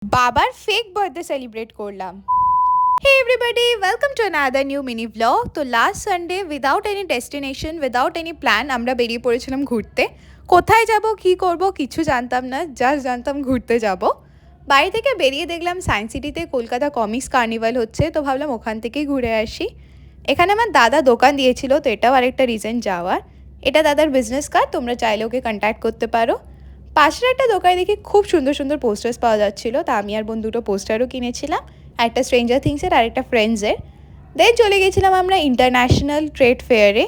বাবার fake birthday celebrate করলাম। Hey everybody, welcome to another new mini vlog. তো last Sunday without any destination, without any plan আমরা বেরিয়ে পড়েছিলাম ঘুরতে। কোথায় যাব, কি করব কিছু জানতাম না, জাস্ট জানতাম ঘুরতে যাব। বাড়ি থেকে বেরিয়ে দেখলাম সায়েন্স সিটিতে কলকাতা কমিক্স কার্নিভাল হচ্ছে, তো ভাবলাম ওখান থেকেই ঘুরে আসি। এখানে আমার দাদা দোকান দিয়েছিল, তো এটাও আরেকটা রিজন যাওয়ার। এটা দাদার বিজনেস কার্ড, তোমরা চাইলে ওকে কন্ট্যাক্ট করতে পারো। পাশের একটা দোকানে দেখি খুব সুন্দর সুন্দর পোস্টার্স পাওয়া যাচ্ছিলো, তা আমি আর বোন দুটো পোস্টারও কিনেছিলাম, একটা স্ট্রেঞ্জার থিংসের আর একটা ফ্রেন্ডসের। দেন চলে গেছিলাম আমরা ইন্টারন্যাশনাল ট্রেড ফেয়ারে।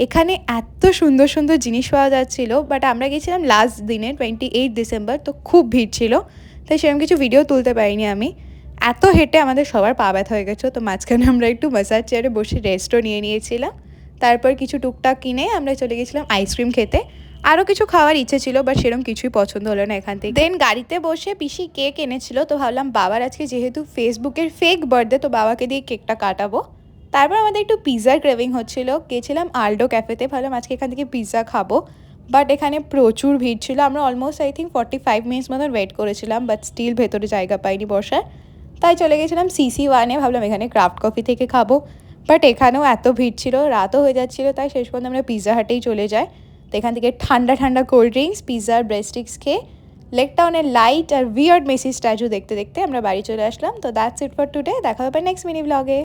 এখানে এত সুন্দর সুন্দর জিনিস পাওয়া যাচ্ছিলো, বাট আমরা গেছিলাম লাস্ট দিনে 28 ডিসেম্বর, তো খুব ভিড় ছিল, তাই সেরকম কিছু ভিডিও তুলতে পারিনি আমি। এত হেঁটে আমাদের সবার পা ব্যথা হয়ে গেছিলো, তো মাঝখানে আমরা একটু ম্যাসাজ চেয়ারে বসে রেস্টও নিয়ে নিয়েছিলাম। তারপর কিছু টুকটাক কিনে আমরা চলে গেছিলাম আইসক্রিম খেতে। আরও কিছু খাওয়ার ইচ্ছে ছিল, বাট সেরকম কিছুই পছন্দ হলো না এখান থেকে। দেন গাড়িতে বসে পিসি কেক এনেছিল, তো ভাবলাম বাবার আজকে যেহেতু ফেসবুকের ফেক বার্থডে, তো বাবাকে দিয়ে কেকটা কাটাবো। তারপর আমাদের একটু পিৎজার ক্রেভিং হচ্ছিলো, গেছিলাম আলডো ক্যাফেতে, ভাবলাম আজকে এখান থেকে পিৎজা খাবো। বাট এখানে প্রচুর ভিড় ছিল, আমরা অলমোস্ট আই থিঙ্ক 45 মিনিটস মতন ওয়েট করেছিলাম, বাট স্টিল ভেতরে জায়গা পাইনি বসার। তাই চলে গেছিলাম CC1-এ, ভাবলাম এখানে ক্রাফট কফি থেকে খাবো। বাট এখানেও এত ভিড় ছিল, রাতও হয়ে যাচ্ছিলো, তাই শেষ পর্যন্ত আমরা পিৎজা হাটেই চলে যাই। তো এখান থেকে ঠান্ডা ঠান্ডা কোল্ড ড্রিঙ্কস, পিৎজা আর ব্রেড স্টিক্স খেয়ে লেক টাউনের লাইট আর উইয়ার্ড মেসি স্ট্যাচু দেখতে দেখতে আমরা বাড়ি চলে আসলাম। তো দ্যাটস ইট ফর টুডে, দেখা হবে নেক্সট মিনি ব্লগে।